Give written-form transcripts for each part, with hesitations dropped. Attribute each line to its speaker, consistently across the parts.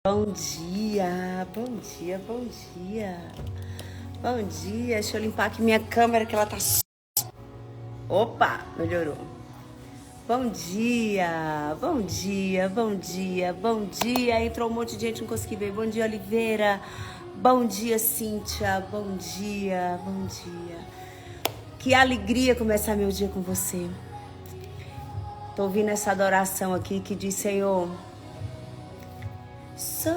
Speaker 1: Bom dia, bom dia, bom dia. Bom dia, deixa eu limpar aqui minha câmera que ela tá... Opa, melhorou. Bom dia, bom dia, bom dia, bom dia. Entrou um monte de gente, não consegui ver. Bom dia, Oliveira. Bom dia, Cíntia. Bom dia, bom dia. Que alegria começar meu dia com você. Tô ouvindo essa adoração aqui que diz, Senhor... So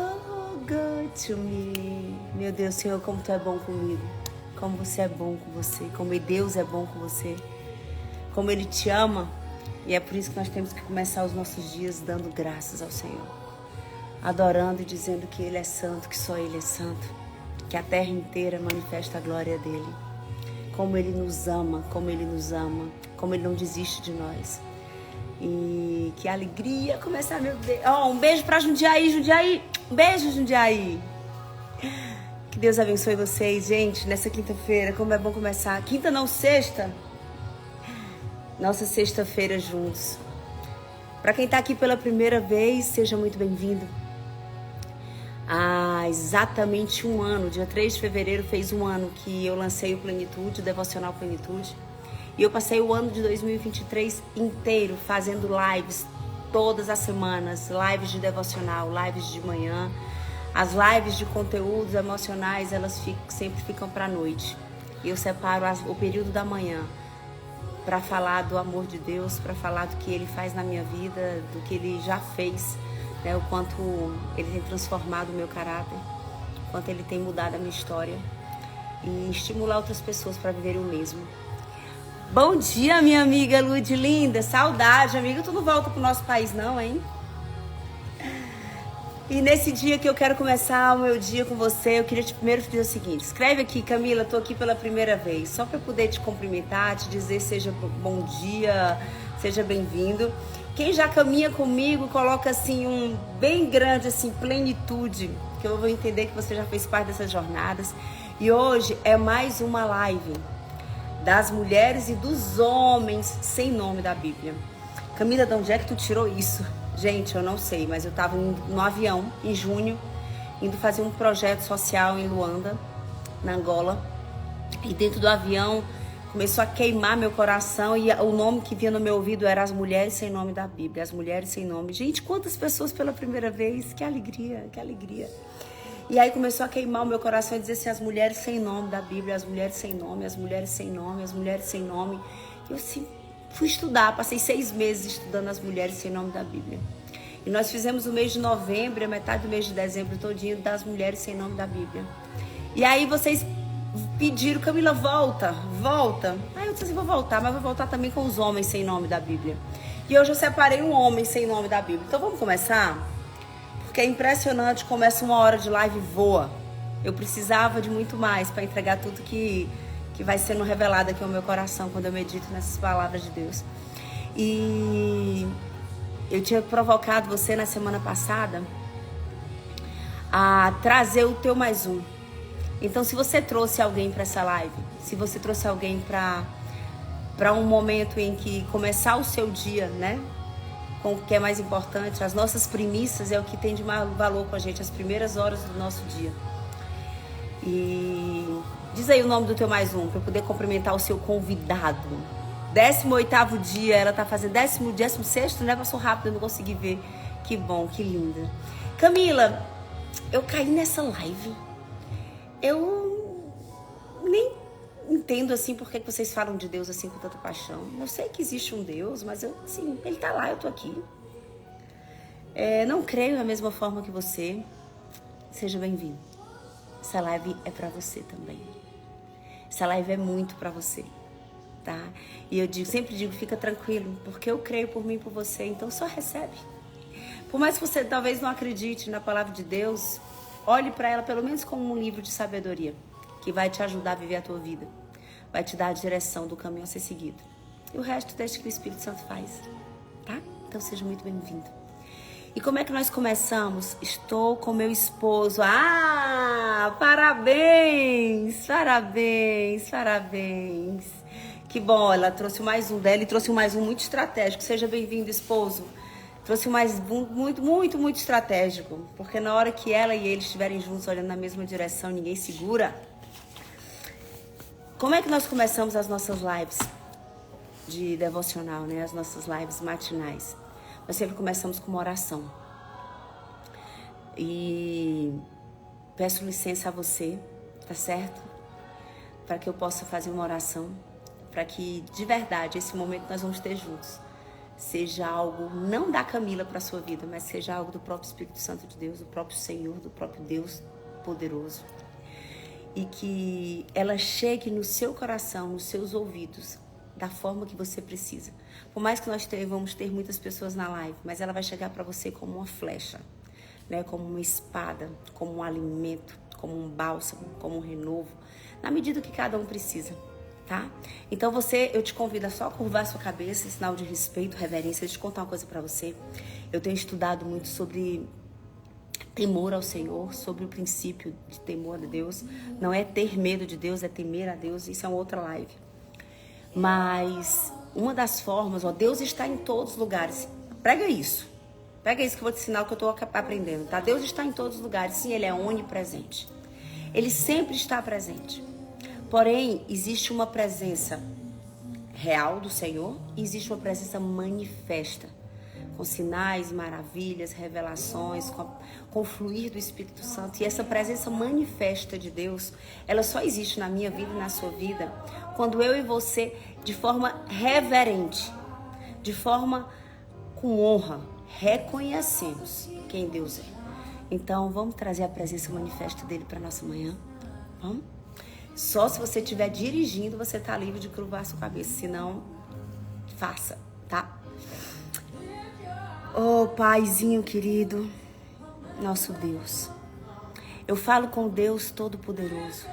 Speaker 1: good to me. Meu Deus, Senhor, como Tu é bom comigo. Como Você é bom com você. Como Deus é bom com você. Como Ele te ama. E é por isso que nós temos que começar os nossos dias dando graças ao Senhor. Adorando e dizendo que Ele é santo, que só Ele é santo. Que a terra inteira manifesta a glória dEle. Como Ele nos ama, como Ele nos ama. Como Ele não desiste de nós. E que alegria começar meu dia. Um beijo pra Jundiaí, Jundiaí. Um beijo, Jundiaí. Que Deus abençoe vocês, gente, nessa quinta-feira. Como é bom começar. Quinta não, sexta. Nossa sexta-feira juntos. Pra quem tá aqui pela primeira vez, seja muito bem-vindo. Há exatamente um ano, dia 3 de fevereiro, fez um ano que eu lancei o Plenitude, o Devocional Plenitude. E eu passei o ano de 2023 inteiro fazendo lives todas as semanas, lives de devocional, lives de manhã. As lives de conteúdos emocionais, elas sempre ficam para a noite. E eu separo o período da manhã para falar do amor de Deus, para falar do que Ele faz na minha vida, do que Ele já fez, né? O quanto Ele tem transformado o meu caráter, o quanto Ele tem mudado a minha história e estimular outras pessoas para viverem o mesmo. Bom dia, minha amiga Lud linda. Saudade, amiga. Tu não volta pro nosso país, não, hein? E nesse dia que eu quero começar o meu dia com você, eu queria primeiro te dizer o seguinte. Escreve aqui, Camila, tô aqui pela primeira vez. Só para poder te cumprimentar, te dizer seja bom dia, seja bem-vindo. Quem já caminha comigo, coloca assim um bem grande, assim, plenitude. Que eu vou entender que você já fez parte dessas jornadas. E hoje é mais uma live das mulheres e dos homens sem nome da Bíblia. Camila, de onde é que tu tirou isso? Gente, eu não sei, mas eu estava no avião em junho, indo fazer um projeto social em Luanda, na Angola. E dentro do avião começou a queimar meu coração e o nome que vinha no meu ouvido era As Mulheres Sem Nome da Bíblia. As Mulheres Sem Nome. Gente, quantas pessoas pela primeira vez? Que alegria, que alegria. E aí começou a queimar o meu coração e dizer assim, as mulheres sem nome da Bíblia, as mulheres sem nome, as mulheres sem nome, as mulheres sem nome. Eu assim, fui estudar, passei 6 meses estudando as mulheres sem nome da Bíblia. E nós fizemos o mês de novembro, a metade do mês de dezembro todinho das mulheres sem nome da Bíblia. E aí vocês pediram, Camila, volta, volta. Aí eu disse assim, vou voltar, mas vou voltar também com os homens sem nome da Bíblia. E hoje eu separei um homem sem nome da Bíblia. Então vamos começar? Porque é impressionante como essa 1 hora de live voa. Eu precisava de muito mais para entregar tudo que vai sendo revelado aqui ao meu coração quando eu medito nessas palavras de Deus. E eu tinha provocado você na semana passada a trazer o teu mais um. Então, se você trouxe alguém para essa live, se você trouxe alguém para um momento em que começar o seu dia, né? Com o que é mais importante, as nossas primícias é o que tem de maior valor com a gente, as primeiras horas do nosso dia. E diz aí o nome do teu mais um, para eu poder cumprimentar o seu convidado. 18º dia, ela tá fazendo 16º, né? Passou rápido, eu não consegui ver. Que bom, que linda. Camila, eu caí nessa live. Eu nem entendo assim por que vocês falam de Deus assim com tanta paixão. Eu sei que existe um Deus, mas eu, assim, Ele tá lá, eu tô aqui. Não creio da mesma forma que você. Seja bem-vindo. Essa live é pra você também. Essa live é muito pra você, tá? E eu sempre digo, fica tranquilo, porque eu creio por mim e por você, então só recebe. Por mais que você talvez não acredite na palavra de Deus, olhe pra ela pelo menos como um livro de sabedoria, que vai te ajudar a viver a tua vida. Vai te dar a direção do caminho a ser seguido. E o resto deixa que o Espírito Santo faz, tá? Então seja muito bem-vindo. E como é que nós começamos? Estou com meu esposo. Parabéns! Parabéns, parabéns. Que bom, ela trouxe mais um dela e trouxe mais um muito estratégico. Seja bem-vindo, esposo. Trouxe mais muito estratégico. Porque na hora que ela e ele estiverem juntos, olhando na mesma direção, ninguém segura. Como é que nós começamos as nossas lives de devocional, né? As nossas lives matinais. Nós sempre começamos com uma oração. E peço licença a você, tá certo? Para que eu possa fazer uma oração. Para que, de verdade, esse momento que nós vamos ter juntos seja algo, não da Camila para a sua vida, mas seja algo do próprio Espírito Santo de Deus, do próprio Senhor, do próprio Deus poderoso. E que ela chegue no seu coração, nos seus ouvidos, da forma que você precisa. Por mais que nós vamos ter muitas pessoas na live, mas ela vai chegar para você como uma flecha, né? Como uma espada, como um alimento, como um bálsamo, como um renovo, na medida que cada um precisa. Tá? Então eu te convido a só curvar a sua cabeça, sinal de respeito, reverência. Deixa eu contar uma coisa pra você. Eu tenho estudado muito sobre temor ao Senhor, sobre o princípio de temor a Deus. Não é ter medo de Deus, é temer a Deus. Isso é uma outra live. Mas uma das formas, Deus está em todos os lugares. Pega isso que eu vou te ensinar, o que eu tô aprendendo, tá? Deus está em todos os lugares. Sim, Ele é onipresente. Ele sempre está presente. Porém, existe uma presença real do Senhor e existe uma presença manifesta, com sinais, maravilhas, revelações, com o fluir do Espírito Santo. E essa presença manifesta de Deus, ela só existe na minha vida e na sua vida quando eu e você, de forma reverente, de forma com honra, reconhecemos quem Deus é. Então, vamos trazer a presença manifesta dele para nossa manhã? Vamos? Só se você estiver dirigindo, você tá livre de curvar a sua cabeça. Se não, faça, tá? Oh, Paizinho querido, nosso Deus. Eu falo com Deus Todo-Poderoso,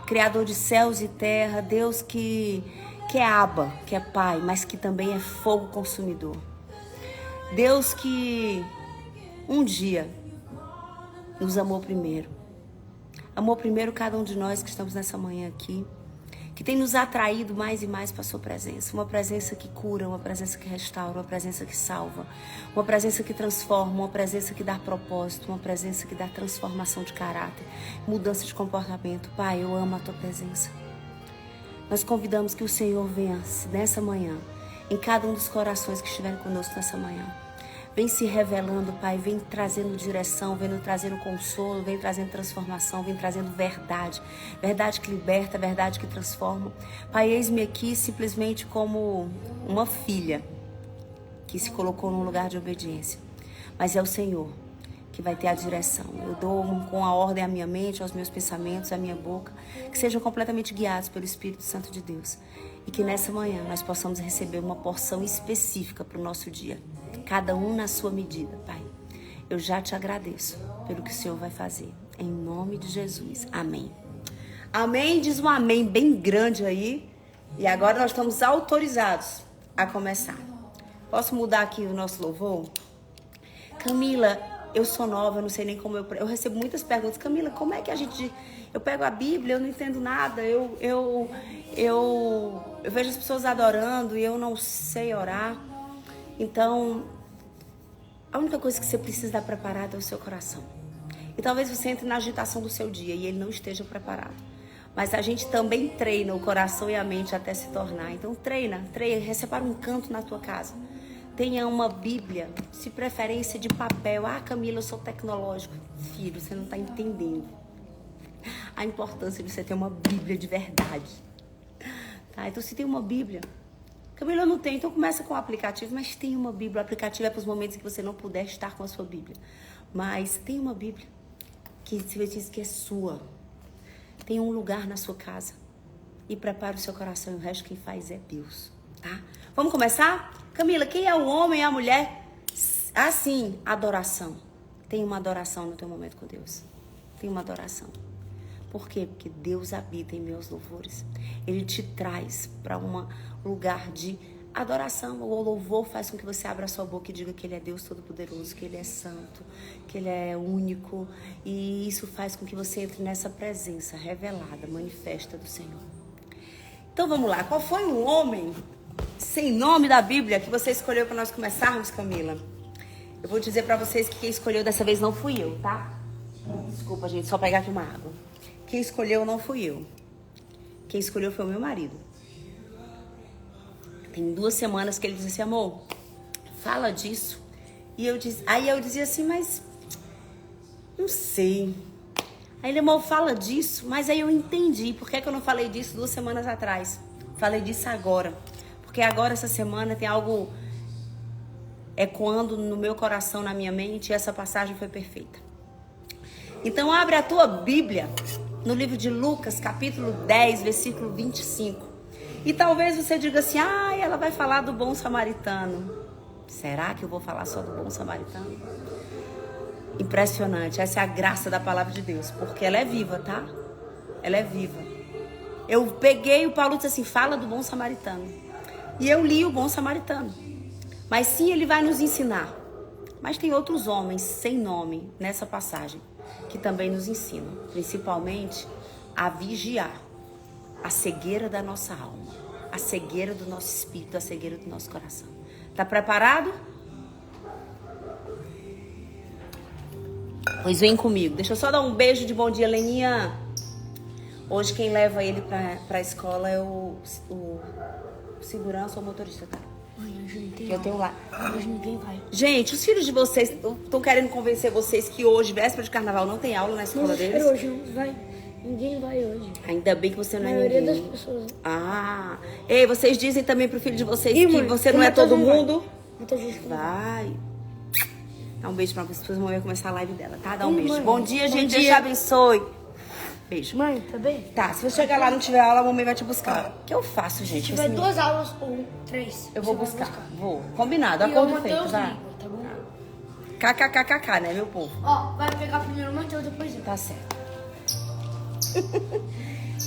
Speaker 1: Criador de céus e terra, Deus que é Abba, que é Pai, mas que também é fogo consumidor. Deus que um dia nos amou primeiro. Amou primeiro cada um de nós que estamos nessa manhã aqui, que tem nos atraído mais e mais para a sua presença. Uma presença que cura, uma presença que restaura, uma presença que salva, uma presença que transforma, uma presença que dá propósito, uma presença que dá transformação de caráter, mudança de comportamento. Pai, eu amo a tua presença. Nós convidamos que o Senhor venha nessa manhã, em cada um dos corações que estiverem conosco nessa manhã. Vem se revelando, Pai, vem trazendo direção, vem trazendo consolo, vem trazendo transformação, vem trazendo verdade. Verdade que liberta, verdade que transforma. Pai, eis-me aqui simplesmente como uma filha que se colocou num lugar de obediência. Mas é o Senhor que vai ter a direção. Eu dou com a ordem à minha mente, aos meus pensamentos, à minha boca, que sejam completamente guiados pelo Espírito Santo de Deus. E que nessa manhã nós possamos receber uma porção específica para o nosso dia. Cada um na sua medida, Pai. Eu já te agradeço pelo que o Senhor vai fazer. Em nome de Jesus. Amém. Amém. Diz um amém bem grande aí. E agora nós estamos autorizados a começar. Posso mudar aqui o nosso louvor? Camila, eu sou nova, eu não sei nem como eu recebo muitas perguntas. Camila, como é que a gente... Eu pego a Bíblia, eu não entendo nada. Eu vejo as pessoas adorando e eu não sei orar. Então, a única coisa que você precisa estar preparado é o seu coração. E talvez você entre na agitação do seu dia e ele não esteja preparado. Mas a gente também treina o coração e a mente até se tornar. Então treina, separa um canto na tua casa. Tenha uma Bíblia, se preferência de papel. Ah, Camila, eu sou tecnológico. Filho, você não está entendendo a importância de você ter uma Bíblia de verdade. Tá? Então, se tem uma Bíblia... Camila, eu não tenho, então começa com o aplicativo, mas tem uma Bíblia. O aplicativo é para os momentos que você não puder estar com a sua Bíblia. Mas tem uma Bíblia que você diz que é sua. Tem um lugar na sua casa. E prepara o seu coração e o resto quem faz é Deus, tá? Vamos começar? Camila, quem é o homem e a mulher? Ah, sim, adoração. Tem uma adoração no teu momento com Deus. Tem uma adoração. Por quê? Porque Deus habita em meus louvores. Ele te traz para um lugar de adoração. O louvor faz com que você abra a sua boca e diga que Ele é Deus Todo-Poderoso, que Ele é santo, que Ele é único. E isso faz com que você entre nessa presença revelada, manifesta do Senhor. Então vamos lá. Qual foi o homem sem nome da Bíblia que você escolheu para nós começarmos, Camila? Eu vou dizer pra vocês que quem escolheu dessa vez não fui eu, tá? Desculpa, gente, só pegar aqui uma água. Quem escolheu não fui eu. Quem escolheu foi o meu marido. Tem 2 semanas que ele disse assim, amor, fala disso. E aí eu dizia assim, mas não sei. Aí ele, amor, fala disso. Mas aí eu entendi. Por que eu não falei disso 2 semanas atrás? Falei disso agora. Porque agora, essa semana, tem algo ecoando no meu coração, na minha mente. E essa passagem foi perfeita. Então, abre a tua Bíblia no livro de Lucas, capítulo 10, versículo 25. E talvez você diga assim, ela vai falar do bom samaritano. Será que eu vou falar só do bom samaritano? Impressionante, essa é a graça da palavra de Deus, porque ela é viva, tá? Ela é viva. Eu peguei, o Paulo disse assim, fala do bom samaritano. E eu li o bom samaritano. Mas sim, ele vai nos ensinar. Mas tem outros homens sem nome nessa passagem que também nos ensinam, principalmente a vigiar a cegueira da nossa alma, a cegueira do nosso espírito, a cegueira do nosso coração. Tá preparado? Pois vem comigo. Deixa eu só dar um beijo de bom dia, Leninha. Hoje quem leva ele pra escola é o segurança ou motorista, tá?
Speaker 2: Mãe, hoje não tem
Speaker 1: Eu tenho lá.
Speaker 2: Hoje ninguém vai.
Speaker 1: Gente, os filhos de vocês estão querendo convencer vocês que hoje, véspera de carnaval, não tem aula na escola deles?
Speaker 2: Hoje não vai. Ninguém vai hoje.
Speaker 1: Ainda bem que você não
Speaker 2: A
Speaker 1: é
Speaker 2: maioria
Speaker 1: ninguém.
Speaker 2: das pessoas.
Speaker 1: Ei, vocês dizem também pro filho de vocês
Speaker 2: Ih,
Speaker 1: que
Speaker 2: mãe,
Speaker 1: você não é
Speaker 2: muita
Speaker 1: todo
Speaker 2: gente vai.
Speaker 1: mundo?
Speaker 2: Muita gente vai.
Speaker 1: Vai. Dá um beijo pra vocês, depois a mãe vai começar a live dela, tá? Dá um
Speaker 2: Ih,
Speaker 1: beijo.
Speaker 2: mãe,
Speaker 1: Bom dia,
Speaker 2: bom
Speaker 1: gente.
Speaker 2: dia.
Speaker 1: Deus te abençoe. Beijo.
Speaker 2: Mãe, tá bem?
Speaker 1: Tá, se você chegar lá e não tiver aula, a mamãe vai te buscar. O que eu faço, gente?
Speaker 2: Se tiver
Speaker 1: Esse
Speaker 2: 2 aulas ou 3,
Speaker 1: Eu vou
Speaker 2: você vai
Speaker 1: buscar. Vou. Combinado.
Speaker 2: E eu,
Speaker 1: Acordo feito,
Speaker 2: Matheus,
Speaker 1: tá?
Speaker 2: ligo, tá bom?
Speaker 1: KKKKK, né, meu povo?
Speaker 2: Ó, vai pegar primeiro o Matheus, depois eu.
Speaker 1: Tá certo.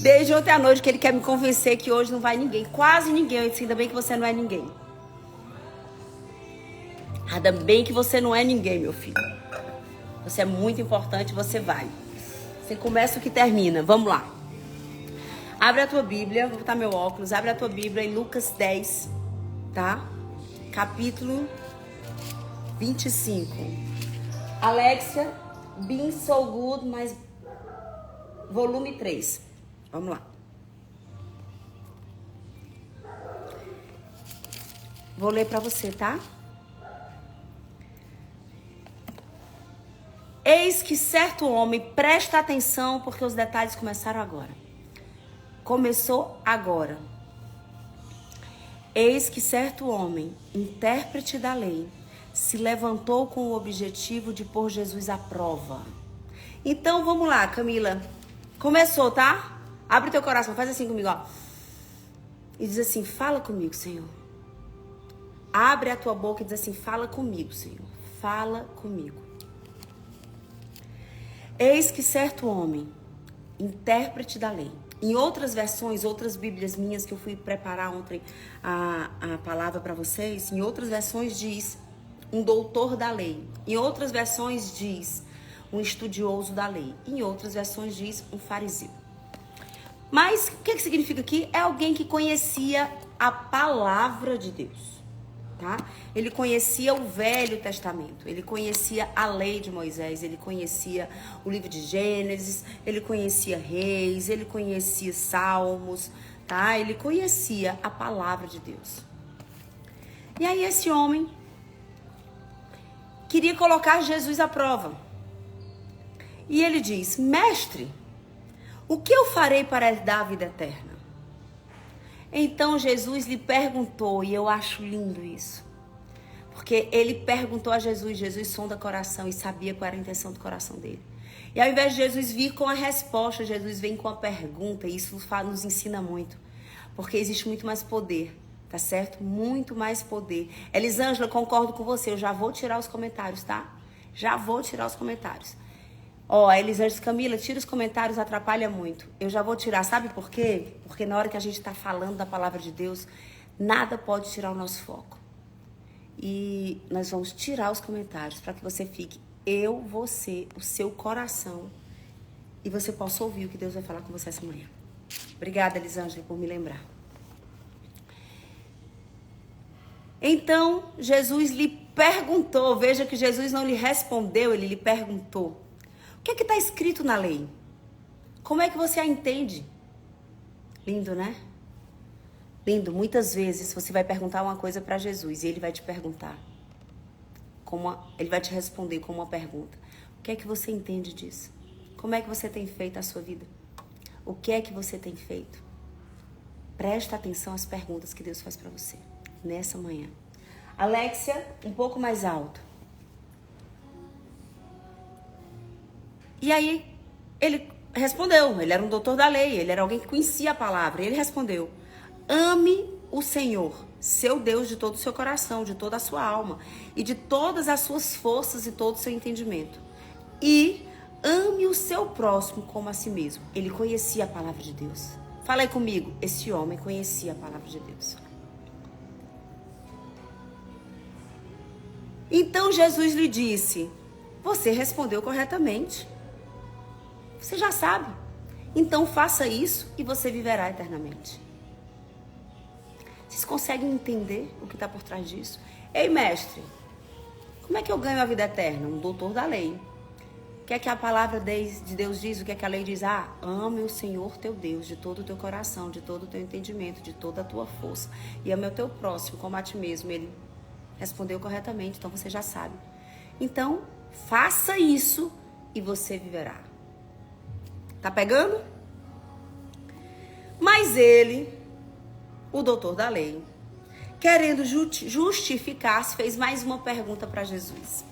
Speaker 1: Desde ontem à noite que ele quer me convencer que hoje não vai ninguém. Quase ninguém. Eu disse, ainda bem que você não é ninguém. Ainda bem que você não é ninguém, meu filho. Você é muito importante, você vai. Você começa o que termina. Vamos lá. Abre a tua Bíblia. Vou botar meu óculos. Abre a tua Bíblia em Lucas 10, tá? Capítulo 25. Alexia, Been So Good, mas volume 3. Vamos lá. Vou ler pra você, tá? Eis que certo homem, presta atenção porque os detalhes começaram agora. Começou agora. Eis que certo homem, intérprete da lei, se levantou com o objetivo de pôr Jesus à prova. Então vamos lá, Camila. Começou, tá? Abre teu coração, faz assim comigo, ó. E diz assim, fala comigo, Senhor. Abre a tua boca e diz assim, fala comigo, Senhor. Fala comigo. Eis que certo homem, intérprete da lei. Em outras versões, outras bíblias minhas que eu fui preparar ontem a palavra para vocês, em outras versões diz um doutor da lei. Em outras versões diz um estudioso da lei. Em outras versões diz um fariseu. Mas o que significa aqui? É alguém que conhecia a palavra de Deus. Tá? Ele conhecia o Velho Testamento, ele conhecia a lei de Moisés, ele conhecia o livro de Gênesis, ele conhecia Reis, ele conhecia Salmos, tá? Ele conhecia a palavra de Deus. E aí esse homem queria colocar Jesus à prova. E ele diz, mestre, o que eu farei para herdar a vida eterna? Então Jesus lhe perguntou, e eu acho lindo isso, porque ele perguntou a Jesus, Jesus sonda o coração e sabia qual era a intenção do coração dele. E ao invés de Jesus vir com a resposta, Jesus vem com a pergunta, e isso nos ensina muito, porque existe muito mais poder, tá certo? Muito mais poder. Elisângela, concordo com você, eu já vou tirar os comentários, tá? Já vou tirar os comentários. Ó, a Elisângela, Camila, tira os comentários, atrapalha muito. Eu já vou tirar, sabe por quê? Porque na hora que a gente está falando da palavra de Deus, nada pode tirar o nosso foco. E nós vamos tirar os comentários para que você fique, você, o seu coração, e você possa ouvir o que Deus vai falar com você essa manhã. Obrigada, Elisângela, por me lembrar. Então, Jesus lhe perguntou. Veja que Jesus não lhe respondeu, ele lhe perguntou. O que é que está escrito na lei? Como é que você a entende? Lindo, né? Lindo. Muitas vezes você vai perguntar uma coisa para Jesus e ele vai te perguntar. Ele vai te responder com uma pergunta. O que é que você entende disso? Como é que você tem feito a sua vida? O que é que você tem feito? Presta atenção às perguntas que Deus faz para você nessa manhã. Alexia, um pouco mais alto. E aí, ele respondeu. Ele era um doutor da lei, ele era alguém que conhecia a palavra. E ele respondeu: ame o Senhor, seu Deus, de todo o seu coração, de toda a sua alma e de todas as suas forças e todo o seu entendimento. E ame o seu próximo como a si mesmo. Ele conhecia a palavra de Deus. Fala aí comigo, esse homem conhecia a palavra de Deus. Então Jesus lhe disse: você respondeu corretamente. Você já sabe. Então faça isso e você viverá eternamente. Vocês conseguem entender o que está por trás disso? Ei, mestre, como é que eu ganho a vida eterna? Um doutor da lei. O que é que a palavra de Deus diz? O que é que a lei diz? Ame o Senhor teu Deus de todo o teu coração, de todo o teu entendimento, de toda a tua força. E ame o teu próximo como a ti mesmo. Ele respondeu corretamente, então você já sabe. Então, faça isso e você viverá. Tá pegando? Mas ele, o doutor da lei, querendo justificar-se, fez mais uma pergunta para Jesus.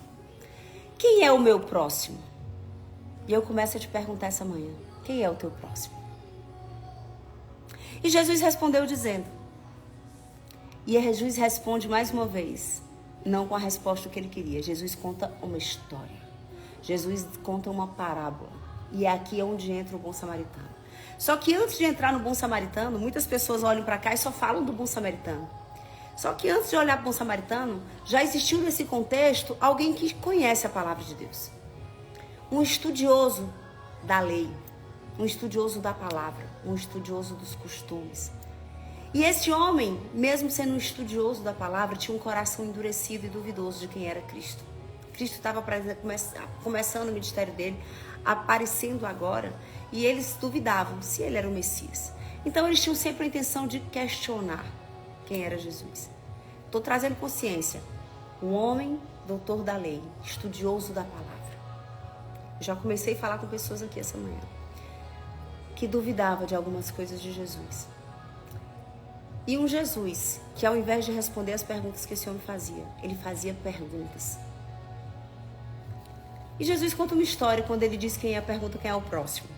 Speaker 1: Quem é o meu próximo? E eu começo a te perguntar essa manhã. Quem é o teu próximo? E Jesus respondeu dizendo. E Jesus responde mais uma vez. Não com a resposta que ele queria. Jesus conta uma história. Jesus conta uma parábola. E é aqui onde entra o bom samaritano. Só que antes de entrar no bom samaritano, muitas pessoas olham para cá e só falam do bom samaritano. Só que antes de olhar para o bom samaritano, já existiu nesse contexto alguém que conhece a palavra de Deus. Um estudioso da lei, um estudioso da palavra, um estudioso dos costumes. E esse homem, mesmo sendo um estudioso da palavra, tinha um coração endurecido e duvidoso de quem era Cristo. Cristo estava começando o ministério dele, aparecendo agora, e eles duvidavam se ele era o Messias. Então eles tinham sempre a intenção de questionar quem era Jesus. Estou trazendo consciência. Um homem, doutor da lei, estudioso da palavra. Já comecei a falar com pessoas aqui essa manhã que duvidava de algumas coisas de Jesus. E um Jesus que, ao invés de responder as perguntas que esse homem fazia, ele fazia perguntas. E Jesus conta uma história quando ele diz quem é a pergunta, quem é o próximo.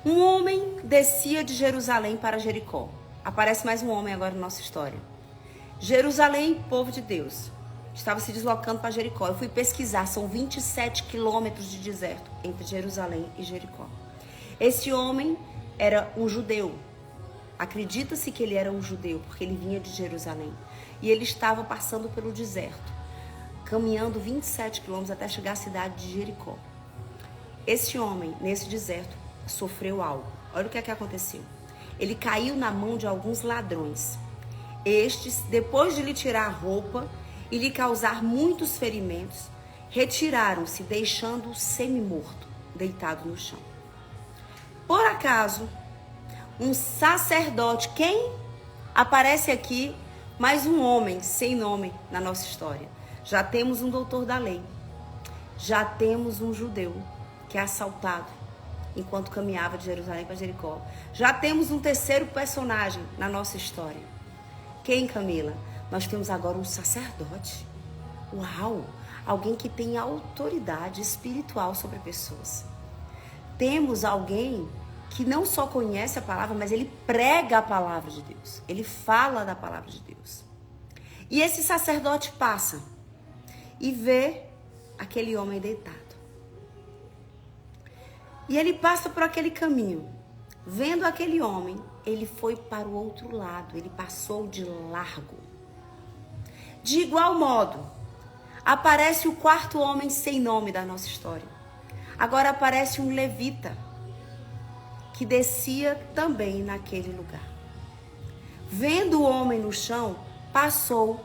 Speaker 1: Um homem descia de Jerusalém para Jericó. Aparece mais um homem agora na nossa história. Jerusalém, povo de Deus, estava se deslocando para Jericó. Eu fui pesquisar, são 27 quilômetros de deserto entre Jerusalém e Jericó. Esse homem era um judeu. Acredita-se que ele era um judeu, porque ele vinha de Jerusalém. E ele estava passando pelo deserto, caminhando 27 quilômetros até chegar à cidade de Jericó. Esse homem, nesse deserto, sofreu algo. Olha o que é que aconteceu. Ele caiu na mão de alguns ladrões. Estes, depois de lhe tirar a roupa e lhe causar muitos ferimentos, retiraram-se, deixando-o semi-morto, deitado no chão. Por acaso, um sacerdote, quem aparece aqui? Mais um homem sem nome na nossa história. Já temos um doutor da lei. Já temos um judeu que é assaltado enquanto caminhava de Jerusalém para Jericó. Já temos um terceiro personagem na nossa história. Quem, Camila? Nós temos agora um sacerdote. Uau! Alguém que tem autoridade espiritual sobre pessoas. Temos alguém que não só conhece a palavra, mas ele prega a palavra de Deus. Ele fala da palavra de Deus. E esse sacerdote passa e vê aquele homem deitado. E ele passa por aquele caminho. Vendo aquele homem, ele foi para o outro lado. Ele passou de largo. De igual modo, aparece o quarto homem sem nome da nossa história. Agora aparece um levita que descia também naquele lugar. Vendo o homem no chão, passou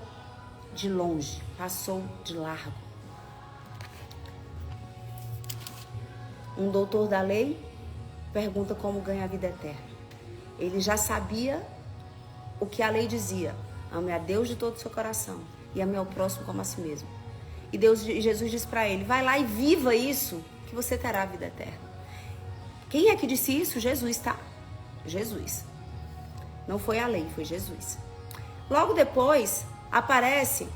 Speaker 1: de longe, passou de largo. Um doutor da lei pergunta como ganha a vida eterna. Ele já sabia o que a lei dizia: ame a Deus de todo o seu coração e ame ao próximo como a si mesmo. E Jesus diz para ele: vai lá e viva isso, que você terá a vida eterna. Quem é que disse isso? Jesus, tá? Jesus. Não foi a lei, foi Jesus. Logo depois, aparece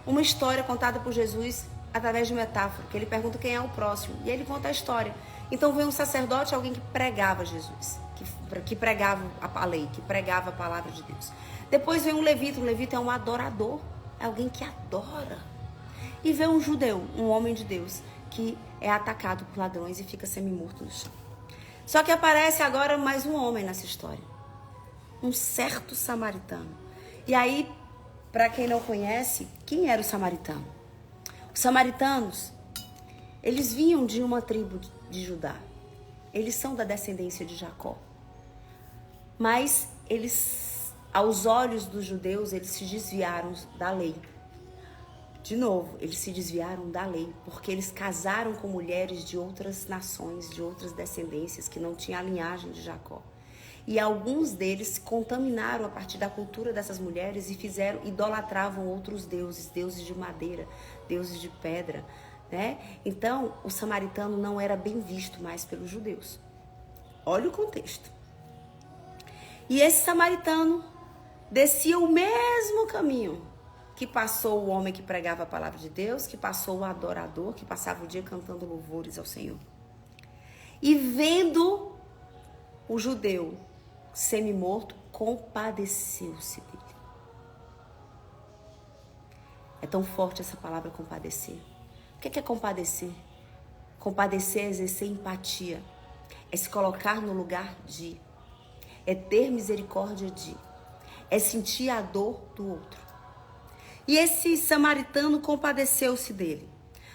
Speaker 1: uma história contada por Jesus através de metáfora, que ele pergunta quem é o próximo, e ele conta a história. Então veio um sacerdote, alguém que pregava Jesus, que pregava a lei, que pregava a palavra de Deus. Depois veio um levita é um adorador, é alguém que adora. E veio um judeu, um homem de Deus, que é atacado por ladrões e fica semi-morto no chão. Só que aparece agora mais um homem nessa história, um certo samaritano. E aí, para quem não conhece, quem era o samaritano? Os samaritanos, eles vinham de uma tribo de Judá. Eles são da descendência de Jacó. Mas eles, aos olhos dos judeus, eles se desviaram da lei. De novo, eles se desviaram da lei, porque eles casaram com mulheres de outras nações, de outras descendências, que não tinham a linhagem de Jacó. E alguns deles se contaminaram a partir da cultura dessas mulheres e idolatravam outros deuses, deuses de madeira, deuses de pedra, né? Então, o samaritano não era bem visto mais pelos judeus. Olha o contexto. E esse samaritano descia o mesmo caminho que passou o homem que pregava a palavra de Deus, que passou o adorador, que passava o dia cantando louvores ao Senhor. E vendo o judeu semi-morto, compadeceu-se dele. É tão forte essa palavra compadecer. O que é compadecer? Compadecer é exercer empatia, é se colocar no lugar de, é ter misericórdia de, é sentir a dor do outro. E esse samaritano compadeceu-se dele.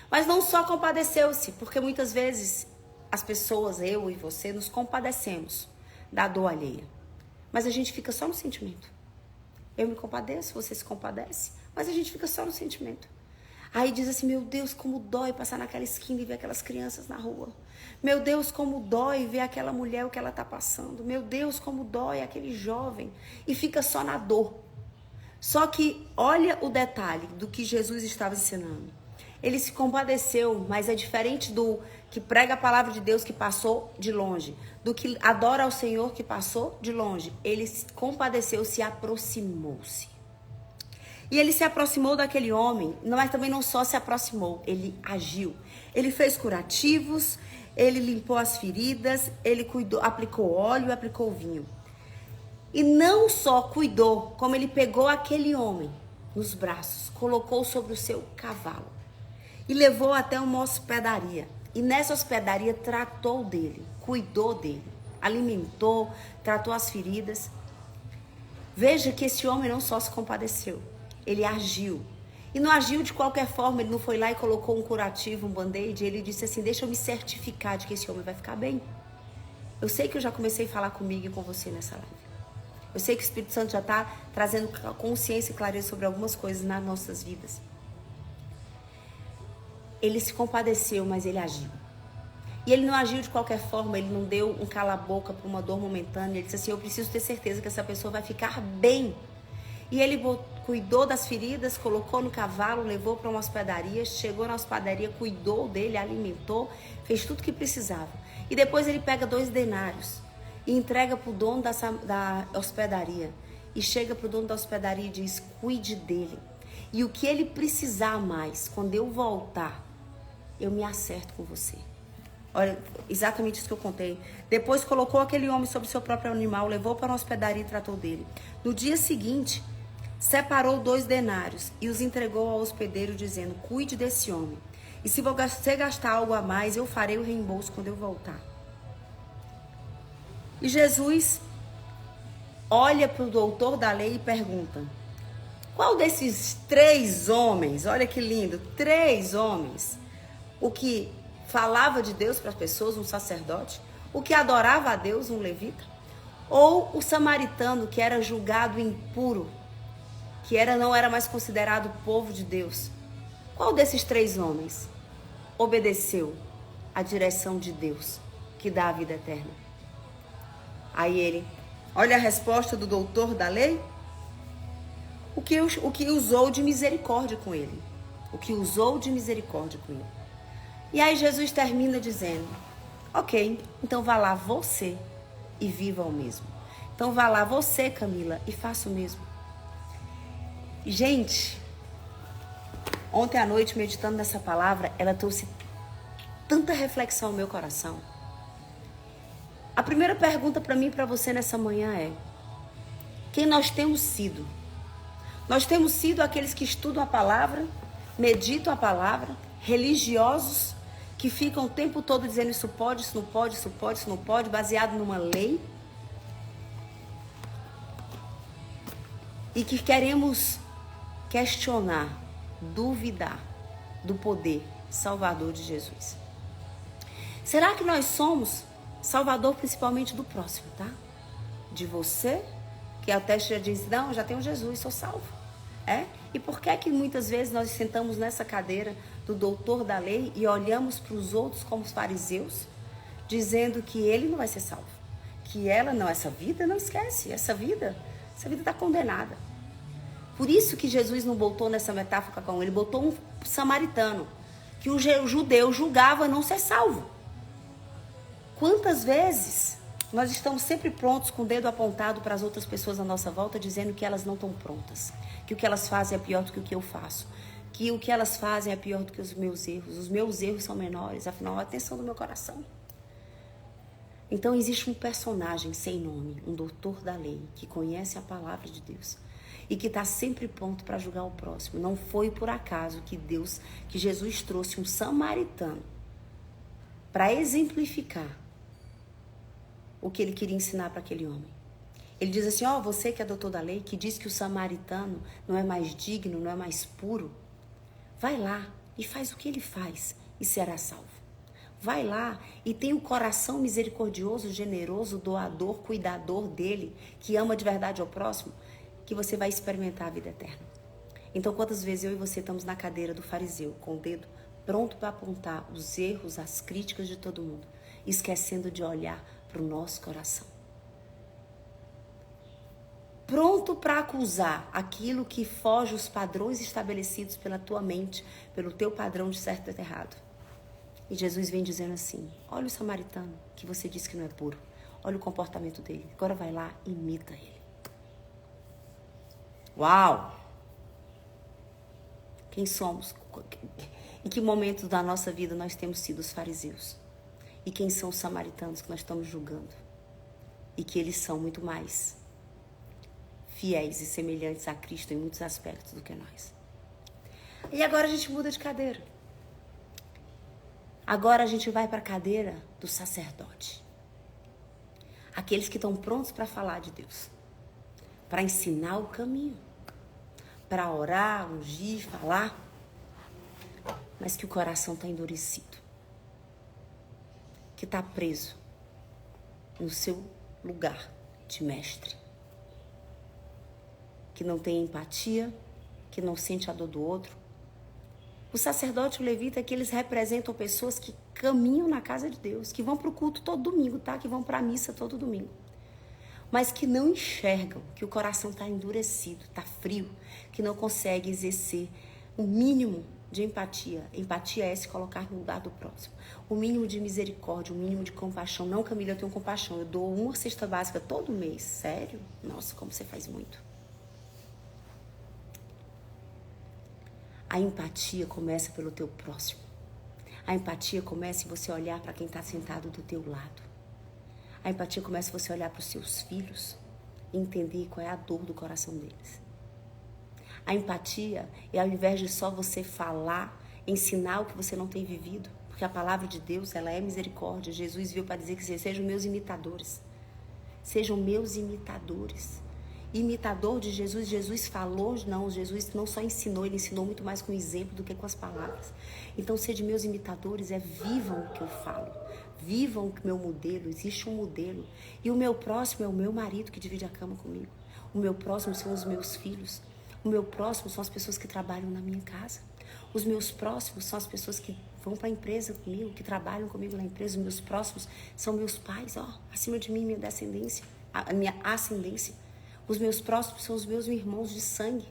Speaker 1: Mas não só compadeceu-se, porque muitas vezes as pessoas, eu e você, nos compadecemos da dor alheia. Mas a gente fica só no sentimento. Eu me compadeço, você se compadece, mas a gente fica só no sentimento. Aí diz assim: meu Deus, como dói passar naquela esquina e ver aquelas crianças na rua. Meu Deus, como dói ver aquela mulher, o que ela está passando. Meu Deus, como dói aquele jovem. E fica só na dor. Só que olha o detalhe do que Jesus estava ensinando. Ele se compadeceu, mas é diferente do que prega a palavra de Deus que passou de longe, do que adora ao Senhor que passou de longe. Ele se compadeceu, se aproximou-se. E ele se aproximou daquele homem, mas também não só se aproximou, ele agiu. Ele fez curativos, ele limpou as feridas, ele cuidou, aplicou óleo, aplicou vinho. E não só cuidou, como ele pegou aquele homem nos braços, colocou sobre o seu cavalo e levou até uma hospedaria. E nessa hospedaria tratou dele, cuidou dele, alimentou, tratou as feridas. Veja que esse homem não só se compadeceu, ele agiu. E não agiu de qualquer forma, ele não foi lá e colocou um curativo, um band-aid. Ele disse assim: deixa eu me certificar de que esse homem vai ficar bem. Eu sei que eu já comecei a falar comigo e com você nessa live. Eu sei que o Espírito Santo já está trazendo consciência e clareza sobre algumas coisas nas nossas vidas. Ele se compadeceu, mas ele agiu. E ele não agiu de qualquer forma, ele não deu um cala-boca para uma dor momentânea. Ele disse assim: eu preciso ter certeza que essa pessoa vai ficar bem. E ele cuidou das feridas, colocou no cavalo, levou para uma hospedaria, chegou na hospedaria, cuidou dele, alimentou, fez tudo o que precisava. E depois ele pega 2 denários e entrega para o dono da hospedaria. E chega para o dono da hospedaria e diz: cuide dele. E o que ele precisar mais, quando eu voltar, eu me acerto com você. Olha, exatamente isso que eu contei. Depois colocou aquele homem sobre seu próprio animal, levou para uma hospedaria e tratou dele. No dia seguinte, separou 2 denários e os entregou ao hospedeiro, dizendo: cuide desse homem. E se você gastar algo a mais, eu farei o reembolso quando eu voltar. E Jesus olha para o doutor da lei e pergunta: qual desses 3 homens, olha que lindo, 3 homens, o que falava de Deus para as pessoas, um sacerdote, o que adorava a Deus, um levita, ou o samaritano que era julgado impuro, que não era mais considerado povo de Deus, Qual desses 3 homens obedeceu à direção de Deus, que dá a vida eterna? Aí ele, olha a resposta do doutor da lei. O que usou de misericórdia com ele. O que usou de misericórdia com ele. E aí Jesus termina dizendo, ok, então vá lá você e viva o mesmo. Então vá lá você, Camila, e faça o mesmo. Gente, ontem à noite, meditando nessa palavra, ela trouxe tanta reflexão ao meu coração. A primeira pergunta para mim e para você nessa manhã é: quem nós temos sido? Nós temos sido aqueles que estudam a palavra, meditam a palavra, religiosos, que ficam o tempo todo dizendo isso pode, isso não pode, isso pode, isso não pode, baseado numa lei. E que queremos questionar, duvidar do poder salvador de Jesus. Será que nós somos salvador principalmente do próximo, tá? De você, que até já diz, não, já tenho Jesus, sou salvo. E por que muitas vezes nós sentamos nessa cadeira do doutor da lei e olhamos para os outros como os fariseus, dizendo que ele não vai ser salvo, que ela não, essa vida, não esquece, essa vida está condenada. Por isso que Jesus não botou nessa metáfora com ele, botou um samaritano, que o judeu julgava não ser salvo. Quantas vezes nós estamos sempre prontos com o dedo apontado para as outras pessoas à nossa volta, dizendo que elas não estão prontas, que o que elas fazem é pior do que o que eu faço, que o que elas fazem é pior do que os meus erros são menores, afinal, a atenção do meu coração. Então existe um personagem sem nome, um doutor da lei, que conhece a palavra de Deus e que está sempre pronto para julgar o próximo. Não foi por acaso que Jesus trouxe um samaritano para exemplificar o que ele queria ensinar para aquele homem. Ele diz assim, você que é doutor da lei, que diz que o samaritano não é mais digno, não é mais puro, vai lá e faz o que ele faz e será salvo. Vai lá e tem o coração misericordioso, generoso, doador, cuidador dele, que ama de verdade ao próximo, que você vai experimentar a vida eterna. Então, quantas vezes eu e você estamos na cadeira do fariseu, com o dedo pronto para apontar os erros, as críticas de todo mundo, esquecendo de olhar para o nosso coração. Pronto para acusar aquilo que foge os padrões estabelecidos pela tua mente, pelo teu padrão de certo e errado. E Jesus vem dizendo assim, olha o samaritano que você disse que não é puro. Olha o comportamento dele. Agora vai lá e imita ele. Uau! Quem somos? Em que momento da nossa vida nós temos sido os fariseus? E quem são os samaritanos que nós estamos julgando? E que eles são muito mais fiéis e semelhantes a Cristo em muitos aspectos do que nós. E agora a gente muda de cadeira. Agora a gente vai para a cadeira do sacerdote. Aqueles que estão prontos para falar de Deus. Para ensinar o caminho. Para orar, ungir, falar. Mas que o coração está endurecido. Que está preso no seu lugar de mestre. Que não tem empatia, que não sente a dor do outro. O sacerdote e o levita é que eles representam pessoas que caminham na casa de Deus, que vão para o culto todo domingo, tá? Que vão para a missa todo domingo. Mas que não enxergam, que o coração está endurecido, está frio, que não consegue exercer o mínimo de empatia. Empatia é se colocar no lugar do próximo. O mínimo de misericórdia, o mínimo de compaixão. Não, Camila, eu tenho compaixão. Eu dou uma cesta básica todo mês. Sério? Nossa, como você faz muito. A empatia começa pelo teu próximo. A empatia começa em você olhar para quem está sentado do teu lado. A empatia começa em você olhar para os seus filhos e entender qual é a dor do coração deles. A empatia é, ao invés de só você falar, ensinar o que você não tem vivido, porque a palavra de Deus, ela é misericórdia. Jesus veio para dizer que sejam meus imitadores. Sejam meus imitadores. Imitador de Jesus, Jesus falou, não, Jesus não só ensinou, ele ensinou muito mais com exemplo do que com as palavras. Então, sejam meus imitadores, vivam o que eu falo, vivam o meu modelo, existe um modelo. E o meu próximo é o meu marido que divide a cama comigo. O meu próximo são os meus filhos. O meu próximo são as pessoas que trabalham na minha casa. Os meus próximos são as pessoas que vão para a empresa comigo, que trabalham comigo na empresa. Os meus próximos são meus pais, ó, acima de mim, minha descendência, a minha ascendência. Os meus próximos são os meus irmãos de sangue.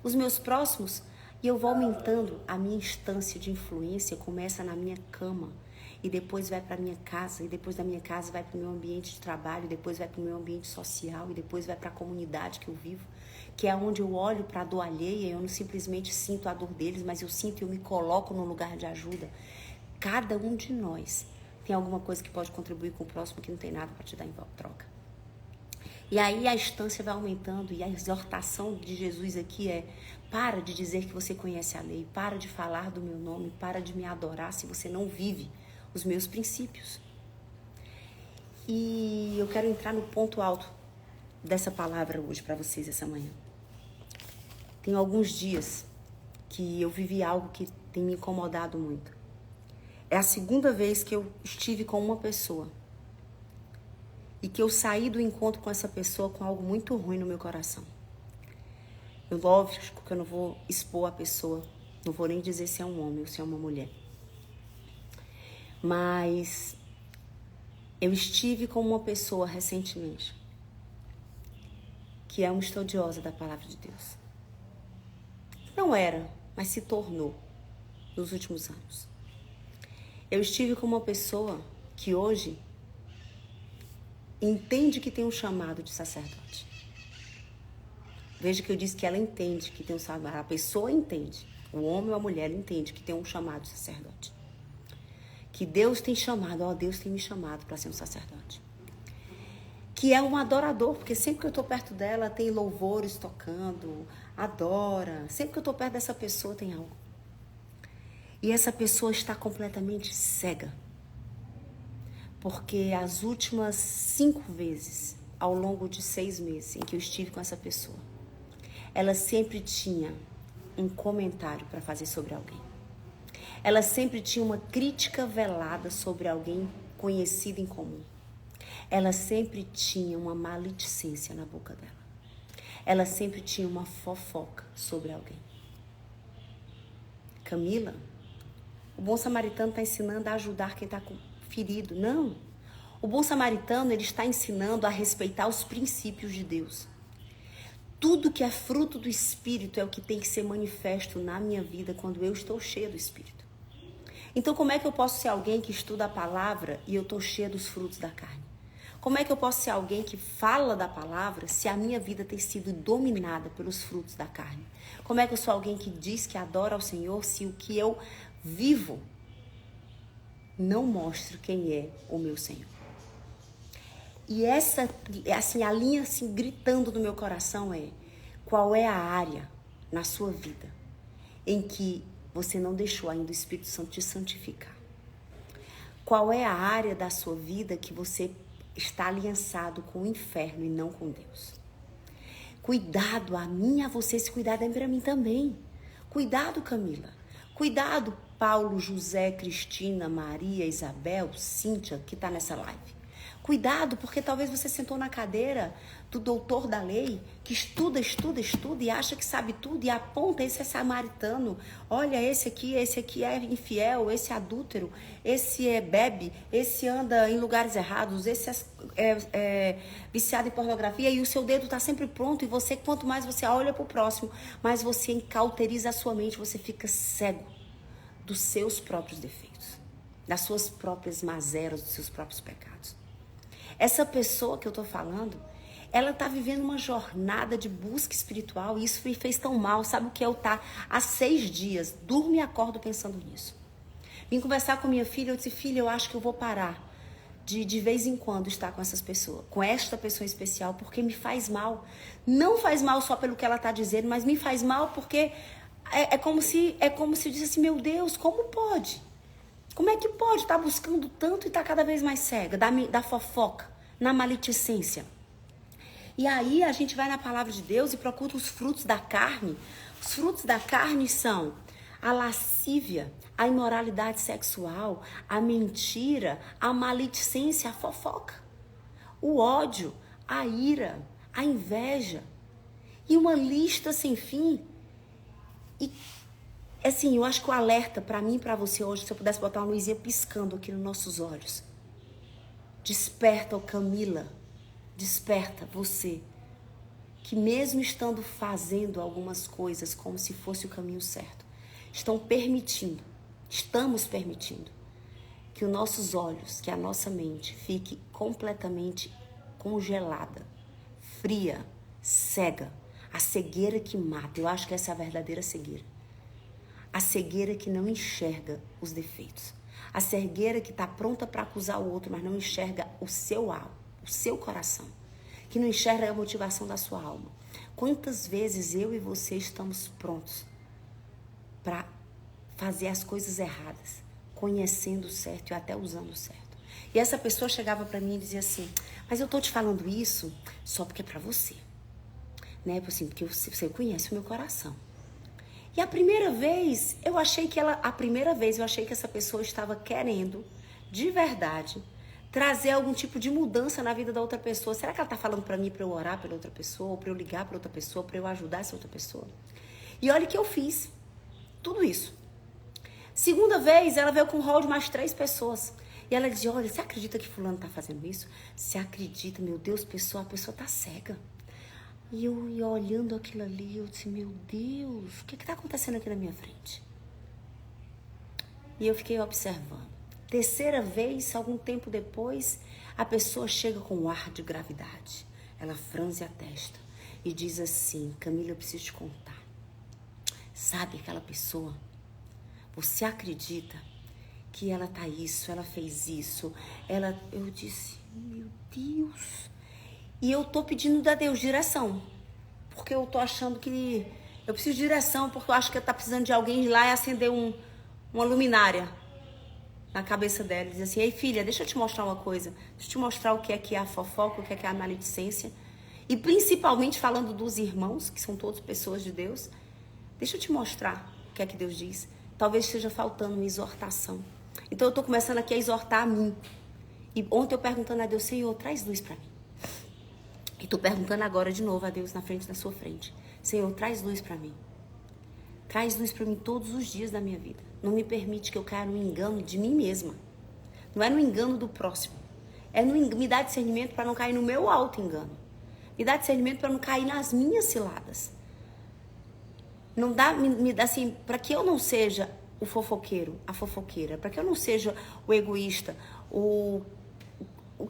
Speaker 1: Os meus próximos, e eu vou aumentando a minha instância de influência, começa na minha cama, e depois vai para a minha casa, e depois da minha casa vai para o meu ambiente de trabalho, e depois vai para o meu ambiente social, e depois vai para a comunidade que eu vivo, que é onde eu olho para a dor alheia, eu não simplesmente sinto a dor deles, mas eu sinto e eu me coloco no lugar de ajuda. Cada um de nós tem alguma coisa que pode contribuir com o próximo que não tem nada para te dar em troca. E aí a instância vai aumentando, e a exortação de Jesus aqui é: para de dizer que você conhece a lei, para de falar do meu nome, para de me adorar se você não vive os meus princípios. E eu quero entrar no ponto alto dessa palavra hoje para vocês essa manhã. Tem alguns dias que eu vivi algo que tem me incomodado muito. É a segunda vez que eu estive com uma pessoa e que eu saí do encontro com essa pessoa com algo muito ruim no meu coração. Eu, lógico que eu não vou expor a pessoa, não vou nem dizer se é um homem ou se é uma mulher. Mas eu estive com uma pessoa recentemente que é uma estudiosa da palavra de Deus. Não era, mas se tornou nos últimos anos. Eu estive com uma pessoa que hoje entende que tem um chamado de sacerdote. Veja que eu disse que ela entende que tem um chamado. A pessoa entende, o homem ou a mulher entende que tem um chamado de sacerdote. Que Deus tem chamado, ó, Deus tem me chamado para ser um sacerdote. Que é um adorador, porque sempre que eu estou perto dela tem louvores tocando, adora. Sempre que eu estou perto dessa pessoa tem algo. E essa pessoa está completamente cega. Porque as últimas 5 vezes, ao longo de 6 meses em que eu estive com essa pessoa, ela sempre tinha um comentário para fazer sobre alguém. Ela sempre tinha uma crítica velada sobre alguém conhecido em comum. Ela sempre tinha uma maledicência na boca dela. Ela sempre tinha uma fofoca sobre alguém. Camila, o bom samaritano está ensinando a ajudar quem está ferido. Não. O bom samaritano, ele está ensinando a respeitar os princípios de Deus. Tudo que é fruto do Espírito é o que tem que ser manifesto na minha vida quando eu estou cheia do Espírito. Então, como é que eu posso ser alguém que estuda a palavra e eu estou cheia dos frutos da carne? Como é que eu posso ser alguém que fala da palavra se a minha vida tem sido dominada pelos frutos da carne? Como é que eu sou alguém que diz que adora ao Senhor se o que eu vivo não mostra quem é o meu Senhor? E essa, assim, a linha assim, gritando no meu coração é: qual é a área na sua vida em que você não deixou ainda o Espírito Santo te santificar? Qual é a área da sua vida que você está aliançado com o inferno e não com Deus? Cuidado, a mim e a você, esse cuidado é para mim também. Cuidado, Camila. Cuidado, Paulo, José, Cristina, Maria, Isabel, Cíntia, que está nessa live. Cuidado, porque talvez você sentou na cadeira do doutor da lei, que estuda e acha que sabe tudo e aponta: esse é samaritano, olha, esse aqui é infiel, esse é adúltero, esse bebe, esse anda em lugares errados, esse é viciado em pornografia, e o seu dedo está sempre pronto, e você, quanto mais você olha para o próximo, mais você encauteriza a sua mente, você fica cego dos seus próprios defeitos, das suas próprias mazelas, dos seus próprios pecados. Essa pessoa que eu tô falando, ela está vivendo uma jornada de busca espiritual, e isso me fez tão mal. Sabe o que é eu estar há 6 dias, durmo e acordo pensando nisso. Vim conversar com minha filha, eu disse: filha, eu acho que eu vou parar de vez em quando estar com essas pessoas, com esta pessoa especial, porque me faz mal. Não faz mal só pelo que ela está dizendo, mas me faz mal porque é como se eu dissesse assim: meu Deus, como pode? Como é que pode estar buscando tanto e estar cada vez mais cega da fofoca, na maledicência? E aí a gente vai na palavra de Deus e procura os frutos da carne. Os frutos da carne são a lascívia, a imoralidade sexual, a mentira, a maledicência, a fofoca, o ódio, a ira, a inveja e uma lista sem fim. E Assim, eu acho que o alerta pra mim e pra você hoje, se eu pudesse botar uma luzinha piscando aqui nos nossos olhos. Desperta, ô Camila. Desperta você. Que mesmo estando fazendo algumas coisas como se fosse o caminho certo, estamos permitindo que os nossos olhos, que a nossa mente fique completamente congelada, fria, cega. A cegueira que mata. Eu acho que essa é a verdadeira cegueira. A cegueira que não enxerga os defeitos. A cegueira que está pronta para acusar o outro, mas não enxerga o seu alma, o seu coração. Que não enxerga a motivação da sua alma. Quantas vezes eu e você estamos prontos para fazer as coisas erradas, conhecendo o certo e até usando o certo. E essa pessoa chegava para mim e dizia assim, mas eu tô te falando isso só porque é para você. Né? Assim, porque você conhece o meu coração. E a primeira vez eu achei que essa pessoa estava querendo, de verdade, trazer algum tipo de mudança na vida da outra pessoa. Será que ela tá falando para mim para eu orar pela outra pessoa, ou para eu ligar para outra pessoa, para eu ajudar essa outra pessoa? E olha que eu fiz tudo isso. Segunda vez, ela veio com um rol de mais 3 pessoas. E ela dizia, olha, você acredita que fulano tá fazendo isso? Você acredita, meu Deus, a pessoa tá cega. E eu ia olhando aquilo ali, eu disse, meu Deus, o que tá acontecendo aqui na minha frente? E eu fiquei observando. Terceira vez, algum tempo depois, a pessoa chega com um ar de gravidade. Ela franze a testa e diz assim, Camila, eu preciso te contar. Sabe aquela pessoa? Você acredita que ela tá isso, ela fez isso? Eu disse, meu Deus. E eu tô pedindo a Deus direção. Porque eu tô achando que eu preciso de direção, porque eu acho que tá precisando de alguém ir lá e acender uma luminária na cabeça dela. Diz assim, ei filha, deixa eu te mostrar uma coisa. Deixa eu te mostrar o que é a fofoca, o que é a maledicência. E principalmente falando dos irmãos, que são todos pessoas de Deus. Deixa eu te mostrar o que é que Deus diz. Talvez esteja faltando uma exortação. Então eu tô começando aqui a exortar a mim. E ontem eu perguntando a Deus, Senhor, traz luz pra mim. E tô perguntando agora de novo a Deus na sua frente. Senhor, traz luz pra mim. Traz luz pra mim todos os dias da minha vida. Não me permite que eu caia no engano de mim mesma. Não é no engano do próximo. Me dá discernimento para não cair no meu auto-engano. Me dá discernimento para não cair nas minhas ciladas. Não dá, me dá assim, para que eu não seja o fofoqueiro, a fofoqueira. Para que eu não seja o egoísta, o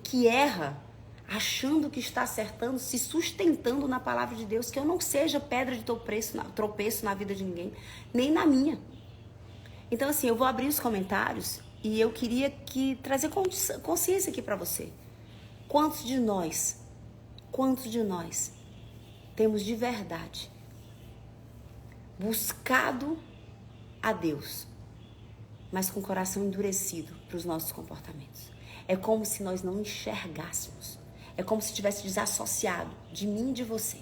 Speaker 1: que erra, achando que está acertando, se sustentando na palavra de Deus, que eu não seja pedra de tropeço na vida de ninguém, nem na minha. Então assim, eu vou abrir os comentários e eu queria trazer consciência aqui para você. Quantos de nós temos de verdade buscado a Deus, mas com o coração endurecido para os nossos comportamentos? É como se nós não enxergássemos. É como se tivesse desassociado de mim e de você.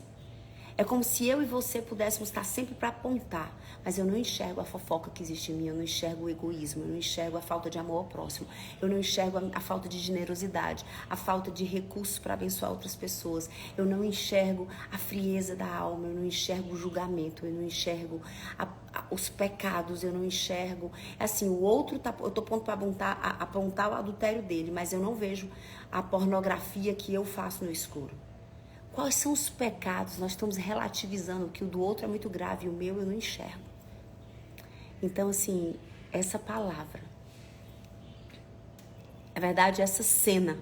Speaker 1: É como se eu e você pudéssemos estar sempre para apontar, mas eu não enxergo a fofoca que existe em mim, eu não enxergo o egoísmo, eu não enxergo a falta de amor ao próximo, eu não enxergo a falta de generosidade, a falta de recursos para abençoar outras pessoas, eu não enxergo a frieza da alma, eu não enxergo o julgamento, eu não enxergo os pecados, eu não enxergo. Assim, o outro eu tô pronto para apontar o adultério dele, mas eu não vejo a pornografia que eu faço no escuro. Quais são os pecados? Nós estamos relativizando que o do outro é muito grave e o meu eu não enxergo. Então, assim, essa palavra, na verdade, essa cena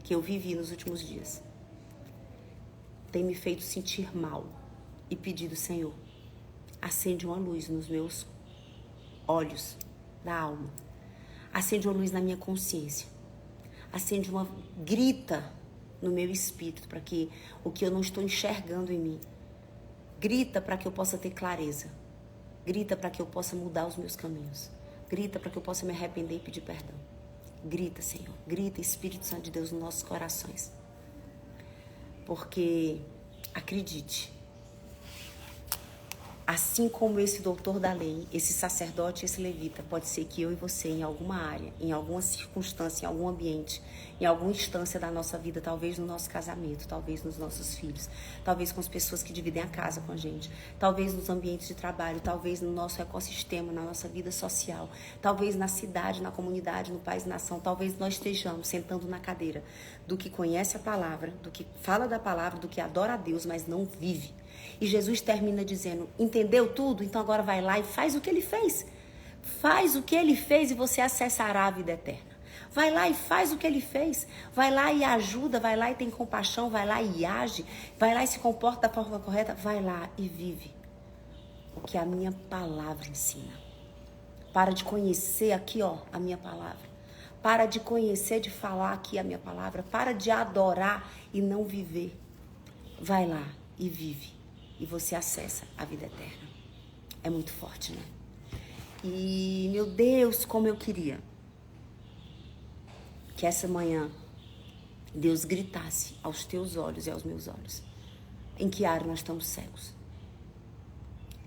Speaker 1: que eu vivi nos últimos dias, tem me feito sentir mal e pedido, Senhor, acende uma luz nos meus olhos da alma, acende uma luz na minha consciência, grita no meu espírito, para que o que eu não estou enxergando em mim, grita para que eu possa ter clareza, grita para que eu possa mudar os meus caminhos, grita para que eu possa me arrepender e pedir perdão. Grita, Senhor, grita, Espírito Santo de Deus, nos nossos corações, porque acredite, Assim como esse doutor da lei, esse sacerdote, esse levita, pode ser que eu e você, em alguma área, em alguma circunstância, em algum ambiente, em alguma instância da nossa vida, talvez no nosso casamento, talvez nos nossos filhos, talvez com as pessoas que dividem a casa com a gente, talvez nos ambientes de trabalho, talvez no nosso ecossistema, na nossa vida social, talvez na cidade, na comunidade, no país, nação, talvez nós estejamos sentando na cadeira do que conhece a palavra, do que fala da palavra, do que adora a Deus, mas não vive. E Jesus termina dizendo, entendeu tudo? Então agora vai lá e faz o que ele fez. Faz o que ele fez e você acessará a vida eterna. Vai lá e faz o que ele fez. Vai lá e ajuda, vai lá e tem compaixão, vai lá e age, vai lá e se comporta da forma correta, vai lá e vive o que a minha palavra ensina. Para de conhecer aqui, ó, a minha palavra. Para de conhecer, de falar aqui a minha palavra. Para de adorar e não viver. Vai lá e vive. E você acessa a vida eterna. É muito forte, né? E, meu Deus, como eu queria que essa manhã Deus gritasse aos teus olhos e aos meus olhos. Em que área nós estamos cegos?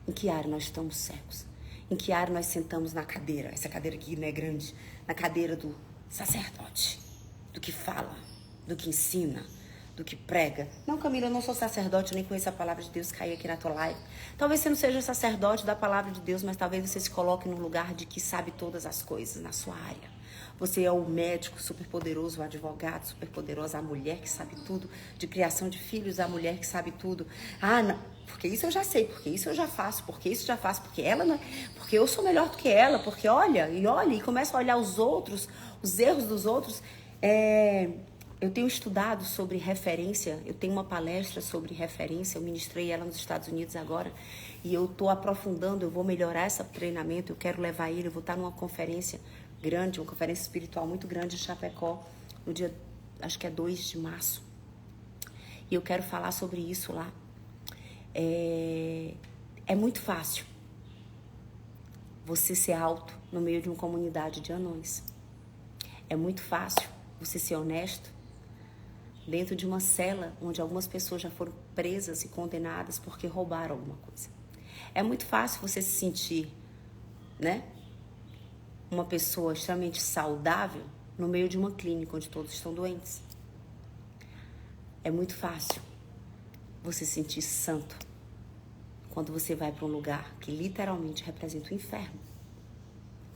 Speaker 1: Em que área nós estamos cegos? Em que área nós sentamos na cadeira? Essa cadeira aqui não é grande. Na cadeira do sacerdote. Do que fala, do que ensina, do que prega. Não, Camila, eu não sou sacerdote, eu nem conheço a palavra de Deus, caí aqui na tua live. Talvez você não seja sacerdote da palavra de Deus, mas talvez você se coloque no lugar de que sabe todas as coisas na sua área. Você é o médico super poderoso, o advogado super poderoso, a mulher que sabe tudo, de criação de filhos, a mulher que sabe tudo. Ah, não, porque isso eu já sei, porque isso eu já faço, porque isso eu já faço, porque ela não, porque eu sou melhor do que ela, porque olha, e começa a olhar os outros, os erros dos outros. Eu tenho estudado sobre referência, eu tenho uma palestra sobre referência, eu ministrei ela nos Estados Unidos agora, e eu estou aprofundando, eu vou melhorar esse treinamento, eu quero levar ele, eu vou estar numa conferência grande, uma conferência espiritual muito grande em Chapecó, no dia, acho que é 2 de março, e eu quero falar sobre isso lá. É muito fácil você ser alto no meio de uma comunidade de anões. É muito fácil você ser honesto dentro de uma cela onde algumas pessoas já foram presas e condenadas porque roubaram alguma coisa. É muito fácil você se sentir, né, uma pessoa extremamente saudável no meio de uma clínica onde todos estão doentes. É muito fácil você se sentir santo quando você vai para um lugar que literalmente representa o inferno.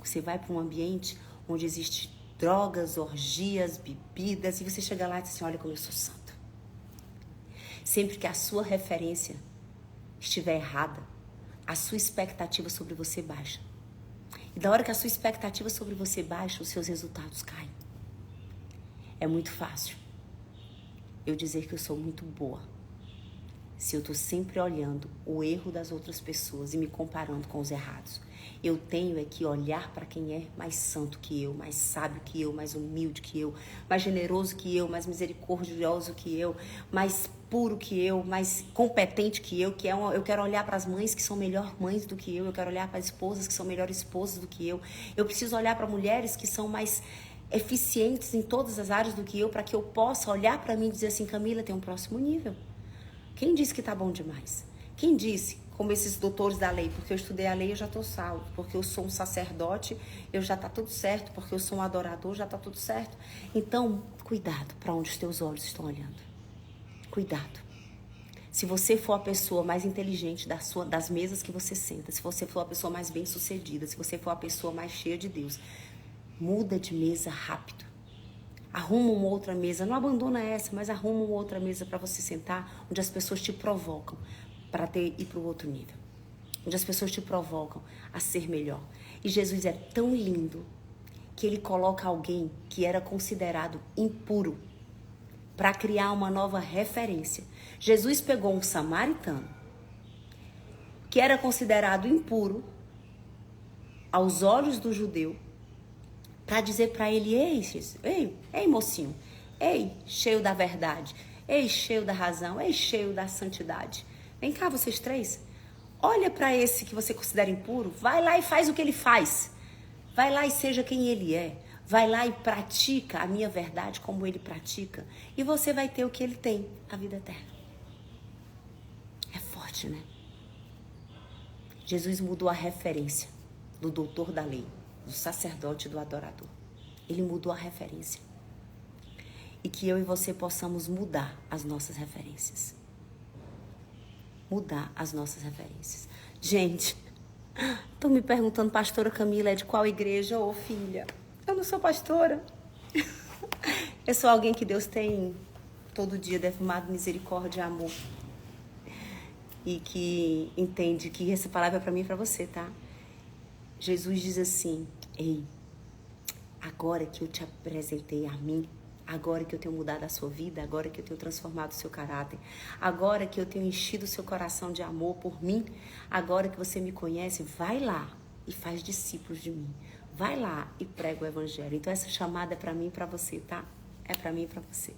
Speaker 1: Você vai para um ambiente onde existe drogas, orgias, bebidas, e você chega lá e diz assim, olha como eu sou santo. Sempre que a sua referência estiver errada, a sua expectativa sobre você baixa. E da hora que a sua expectativa sobre você baixa, os seus resultados caem. É muito fácil eu dizer que eu sou muito boa se eu estou sempre olhando o erro das outras pessoas e me comparando com os errados. Eu tenho é que olhar para quem é mais santo que eu, mais sábio que eu, mais humilde que eu, mais generoso que eu, mais misericordioso que eu, mais puro que eu, mais competente que eu, eu quero olhar para as mães que são melhor mães do que eu quero olhar para as esposas que são melhores esposas do que eu preciso olhar para mulheres que são mais eficientes em todas as áreas do que eu, para que eu possa olhar para mim e dizer assim, Camila, tem um próximo nível. Quem disse que tá bom demais? Quem disse, como esses doutores da lei, porque eu estudei a lei eu já tô salvo, porque eu sou um sacerdote, eu já tá tudo certo, porque eu sou um adorador, já tá tudo certo. Então, cuidado para onde os teus olhos estão olhando. Cuidado. Se você for a pessoa mais inteligente das mesas que você senta, se você for a pessoa mais bem-sucedida, se você for a pessoa mais cheia de Deus, muda de mesa rápido. Arruma uma outra mesa, não abandona essa, mas arruma uma outra mesa para você sentar, onde as pessoas te provocam para ir para o outro nível. Onde as pessoas te provocam a ser melhor. E Jesus é tão lindo que ele coloca alguém que era considerado impuro para criar uma nova referência. Jesus pegou um samaritano que era considerado impuro aos olhos do judeu, para dizer para ele, ei, mocinho, ei, cheio da verdade, ei, cheio da razão, ei, cheio da santidade. Vem cá, vocês três, olha para esse que você considera impuro, vai lá e faz o que ele faz. Vai lá e seja quem ele é. Vai lá e pratica a minha verdade como ele pratica. E você vai ter o que ele tem, a vida eterna. É forte, né? Jesus mudou a referência do doutor da lei, do sacerdote e do adorador. Ele mudou a referência. E que eu e você possamos mudar as nossas referências. Mudar as nossas referências. Gente, estão me perguntando, pastora Camila, é de qual igreja? Ô, filha, eu não sou pastora. Eu sou alguém que Deus tem todo dia derramado misericórdia e amor. E que entende que essa palavra é para mim e para você, tá? Jesus diz assim: ei, agora que eu te apresentei a mim, agora que eu tenho mudado a sua vida, agora que eu tenho transformado o seu caráter, agora que eu tenho enchido o seu coração de amor por mim, agora que você me conhece, vai lá e faz discípulos de mim. Vai lá e prega o evangelho. Então essa chamada é para mim e para você, tá? É para mim e para você.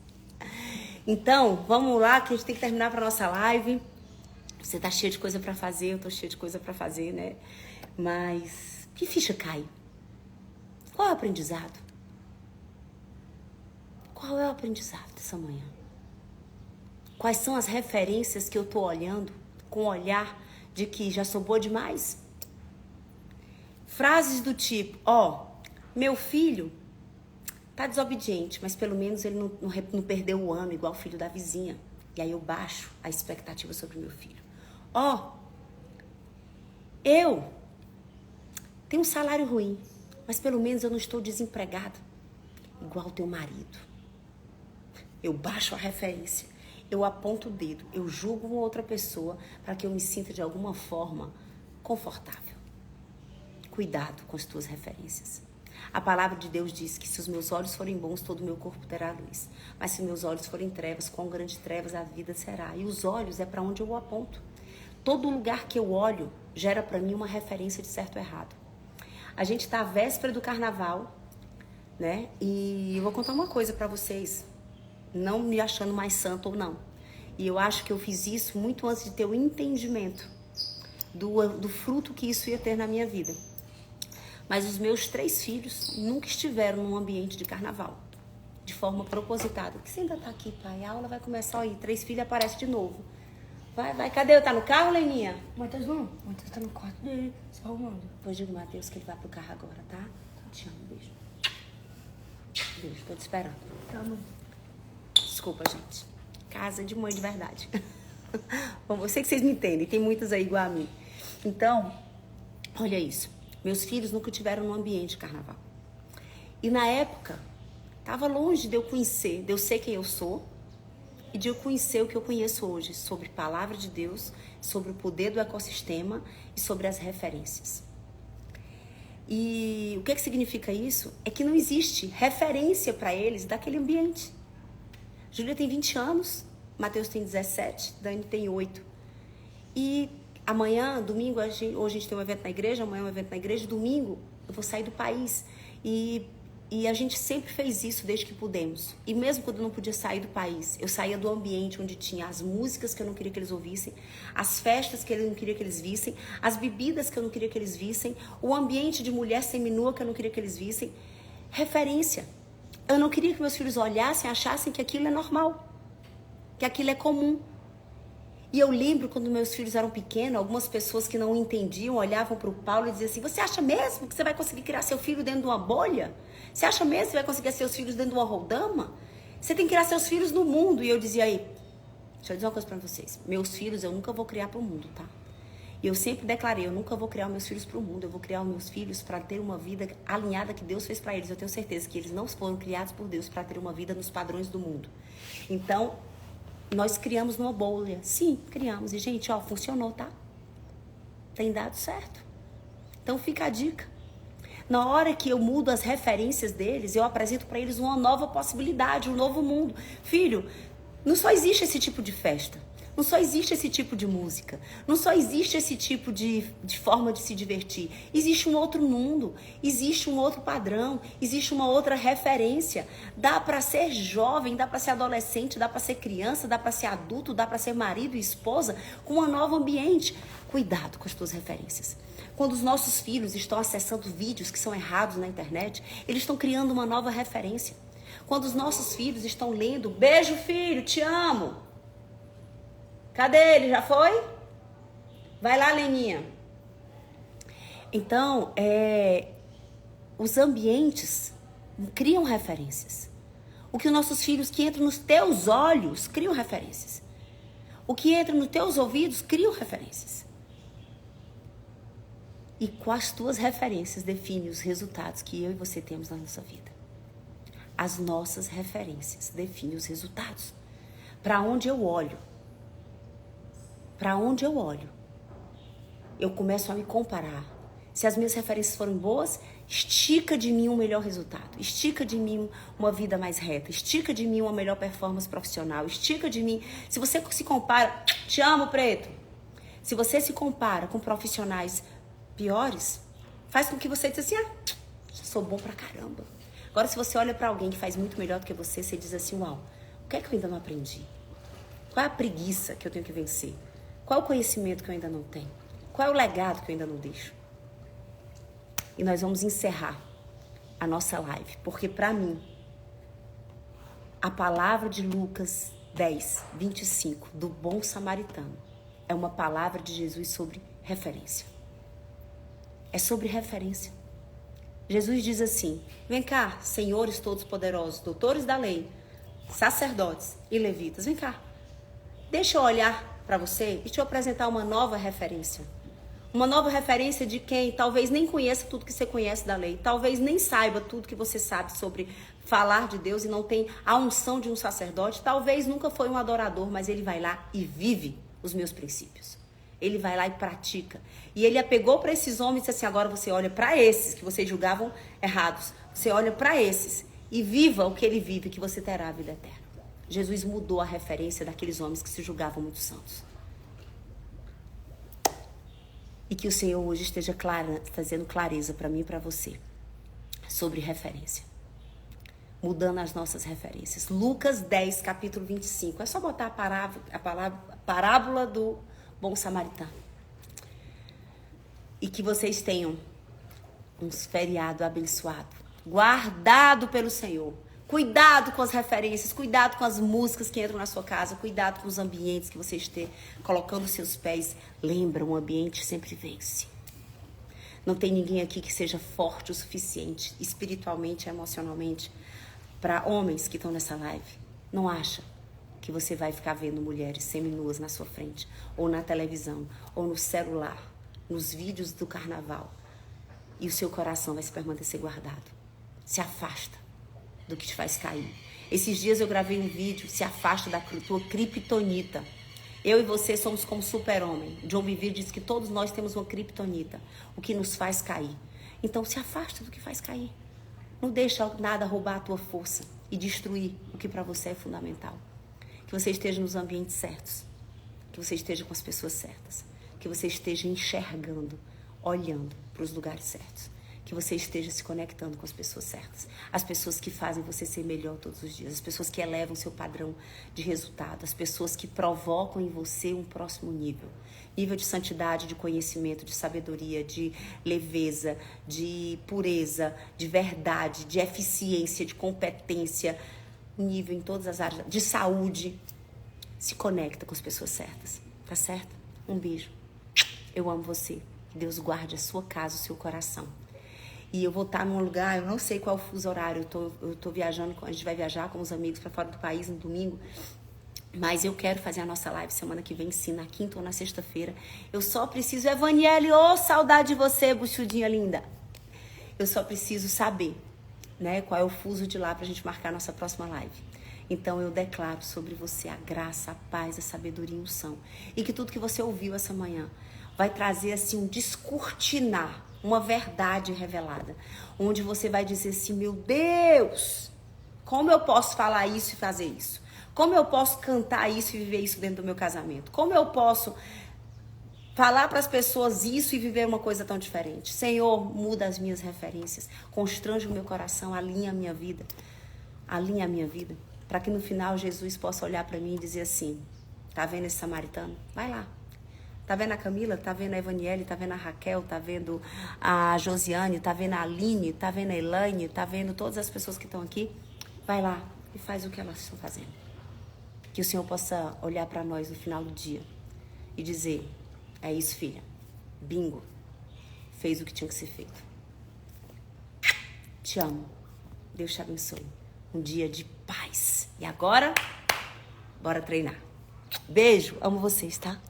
Speaker 1: Então, vamos lá, que a gente tem que terminar para nossa live. Você tá cheio de coisa para fazer, eu tô cheia de coisa para fazer, né? Mas que ficha cai? Qual é o aprendizado? Qual é o aprendizado dessa manhã? Quais são as referências que eu tô olhando com o olhar de que já sou boa demais? Frases do tipo, meu filho tá desobediente, mas pelo menos ele não perdeu o ano igual o filho da vizinha. E aí eu baixo a expectativa sobre o meu filho. Eu tenho um salário ruim, mas pelo menos eu não estou desempregada igual o teu marido. Eu baixo a referência, eu aponto o dedo, eu julgo uma outra pessoa para que eu me sinta de alguma forma confortável. Cuidado com as tuas referências. A palavra de Deus diz que se os meus olhos forem bons, todo o meu corpo terá luz. Mas se meus olhos forem trevas, quão grande trevas a vida será. E os olhos é para onde eu aponto. Todo lugar que eu olho gera para mim uma referência de certo ou errado. A gente está à véspera do carnaval, né? E eu vou contar uma coisa para vocês. Não me achando mais santo ou não. E eu acho que eu fiz isso muito antes de ter o entendimento do fruto que isso ia ter na minha vida. Mas os meus 3 filhos nunca estiveram num ambiente de carnaval, de forma propositada. Porque você ainda tá aqui, pai, a aula vai começar aí, 3 filhos aparecem de novo. Vai, cadê? Tá no carro, Leninha?
Speaker 2: Matheus não, Matheus tá no quarto dele, se arrumando.
Speaker 1: Pois digo, Matheus, que ele vai pro carro agora, tá? Te amo, beijo. Beijo, tô te esperando.
Speaker 2: Tá, mãe.
Speaker 1: Desculpa, gente. Casa de mãe de verdade. Bom, eu sei que vocês me entendem, tem muitas aí igual a mim. Então, olha isso. Meus filhos nunca tiveram num ambiente de carnaval. E na época, estava longe de eu conhecer, de eu ser quem eu sou e de eu conhecer o que eu conheço hoje sobre a palavra de Deus, sobre o poder do ecossistema e sobre as referências. E o que significa isso? É que não existe referência para eles daquele ambiente. Júlia tem 20 anos, Matheus tem 17, Dani tem 8. E amanhã, domingo, hoje a gente tem um evento na igreja, amanhã é um evento na igreja, domingo eu vou sair do país. E a gente sempre fez isso desde que pudemos. E mesmo quando eu não podia sair do país, eu saía do ambiente onde tinha as músicas que eu não queria que eles ouvissem, as festas que eu não queria que eles vissem, as bebidas que eu não queria que eles vissem, o ambiente de mulher seminua que eu não queria que eles vissem. Referência. Eu não queria que meus filhos olhassem e achassem que aquilo é normal, que aquilo é comum. E eu lembro quando meus filhos eram pequenos, algumas pessoas que não entendiam olhavam para o Paulo e diziam assim: você acha mesmo que você vai conseguir criar seu filho dentro de uma bolha? Você acha mesmo que você vai conseguir criar seus filhos dentro de uma roldama? Você tem que criar seus filhos no mundo. E eu dizia aí, deixa eu dizer uma coisa para vocês. Meus filhos eu nunca vou criar para o mundo, tá? E eu sempre declarei, eu nunca vou criar os meus filhos para o mundo. Eu vou criar os meus filhos para ter uma vida alinhada que Deus fez para eles. Eu tenho certeza que eles não foram criados por Deus para ter uma vida nos padrões do mundo. Então, nós criamos numa bolha. Sim, criamos. E, gente, funcionou, tá? Tem dado certo. Então, fica a dica. Na hora que eu mudo as referências deles, eu apresento para eles uma nova possibilidade, um novo mundo. Filho, não só existe esse tipo de festa. Não só existe esse tipo de música. Não só existe esse tipo de forma de se divertir. Existe um outro mundo. Existe um outro padrão. Existe uma outra referência. Dá para ser jovem, dá para ser adolescente, dá para ser criança, dá para ser adulto, dá para ser marido e esposa com um novo ambiente. Cuidado com as tuas referências. Quando os nossos filhos estão acessando vídeos que são errados na internet, eles estão criando uma nova referência. Quando os nossos filhos estão lendo, beijo filho, te amo. Cadê ele? Já foi? Vai lá, Leninha. Então, os ambientes criam referências. O que os nossos filhos que entram nos teus olhos criam referências. O que entra nos teus ouvidos criam referências. E quais tuas referências definem os resultados que eu e você temos na nossa vida. As nossas referências definem os resultados. Para onde eu olho? Para onde eu olho? Eu começo a me comparar. Se as minhas referências forem boas, estica de mim um melhor resultado. Estica de mim uma vida mais reta. Estica de mim uma melhor performance profissional. Estica de mim... Se você se compara... Te amo, preto. Se você se compara com profissionais piores, faz com que você diga assim, já sou bom pra caramba. Agora, se você olha pra alguém que faz muito melhor do que você diz assim, uau, o que é que eu ainda não aprendi? Qual é a preguiça que eu tenho que vencer? Qual é o conhecimento que eu ainda não tenho? Qual é o legado que eu ainda não deixo? E nós vamos encerrar a nossa live, porque pra mim, a palavra de Lucas 10, 25, do bom samaritano, é uma palavra de Jesus sobre referência. É sobre referência. Jesus diz assim, vem cá, senhores todos poderosos, doutores da lei, sacerdotes e levitas, vem cá. Deixa eu olhar para você e te apresentar uma nova referência. Uma nova referência de quem talvez nem conheça tudo que você conhece da lei. Talvez nem saiba tudo que você sabe sobre falar de Deus e não tem a unção de um sacerdote. Talvez nunca foi um adorador, mas ele vai lá e vive os meus princípios. Ele vai lá e pratica. E ele apegou para esses homens e disse assim, agora você olha para esses que vocês julgavam errados. Você olha para esses e viva o que ele vive, que você terá a vida eterna. Jesus mudou a referência daqueles homens que se julgavam muito santos. E que o Senhor hoje esteja trazendo clareza para mim e para você sobre referência. Mudando as nossas referências. Lucas 10, capítulo 25. É só botar a parábola do bom samaritano. E que vocês tenham um feriado abençoado, guardado pelo Senhor. Cuidado com as referências, cuidado com as músicas que entram na sua casa, cuidado com os ambientes que você esteja colocando seus pés. Lembra, um ambiente sempre vence. Não tem ninguém aqui que seja forte o suficiente, espiritualmente, emocionalmente, para homens que estão nessa live. Não acha que você vai ficar vendo mulheres seminuas na sua frente, ou na televisão, ou no celular, nos vídeos do carnaval, e o seu coração vai se permanecer guardado. Se afasta do que te faz cair. Esses dias eu gravei um vídeo, se afasta da tua criptonita. Eu e você somos como super-homem. John Bevere diz que todos nós temos uma criptonita, o que nos faz cair. Então se afasta do que faz cair. Não deixa nada roubar a tua força e destruir o que para você é fundamental. Que você esteja nos ambientes certos. Que você esteja com as pessoas certas. Que você esteja enxergando, olhando para os lugares certos. Que você esteja se conectando com as pessoas certas. As pessoas que fazem você ser melhor todos os dias. As pessoas que elevam seu padrão de resultado. As pessoas que provocam em você um próximo nível. Nível de santidade, de conhecimento, de sabedoria, de leveza, de pureza, de verdade, de eficiência, de competência. Nível em todas as áreas. De saúde. Se conecta com as pessoas certas. Tá certo? Um beijo. Eu amo você. Que Deus guarde a sua casa, o seu coração. E eu vou estar num lugar, eu não sei qual fuso horário, eu tô viajando, a gente vai viajar com os amigos para fora do país no domingo, mas eu quero fazer a nossa live semana que vem, sim, na quinta ou na sexta-feira. Eu só preciso, Evaniele, saudade de você, buchudinha linda. Eu só preciso saber, né, qual é o fuso de lá pra gente marcar a nossa próxima live. Então eu declaro sobre você a graça, a paz, a sabedoria e a unção. E que tudo que você ouviu essa manhã vai trazer assim um descortinar, uma verdade revelada, onde você vai dizer assim, meu Deus, como eu posso falar isso e fazer isso? Como eu posso cantar isso e viver isso dentro do meu casamento? Como eu posso falar para as pessoas isso e viver uma coisa tão diferente? Senhor, muda as minhas referências, constrange o meu coração, alinha a minha vida, para que no final Jesus possa olhar para mim e dizer assim, tá vendo esse samaritano? Vai lá. Tá vendo a Camila? Tá vendo a Evaniele? Tá vendo a Raquel? Tá vendo a Josiane? Tá vendo a Aline? Tá vendo a Elaine? Tá vendo todas as pessoas que estão aqui? Vai lá e faz o que elas estão fazendo. Que o Senhor possa olhar para nós no final do dia e dizer, é isso, filha. Bingo. fez o que tinha que ser feito. Te amo. Deus te abençoe. Um dia de paz. E agora, bora treinar. Beijo. Amo vocês, tá?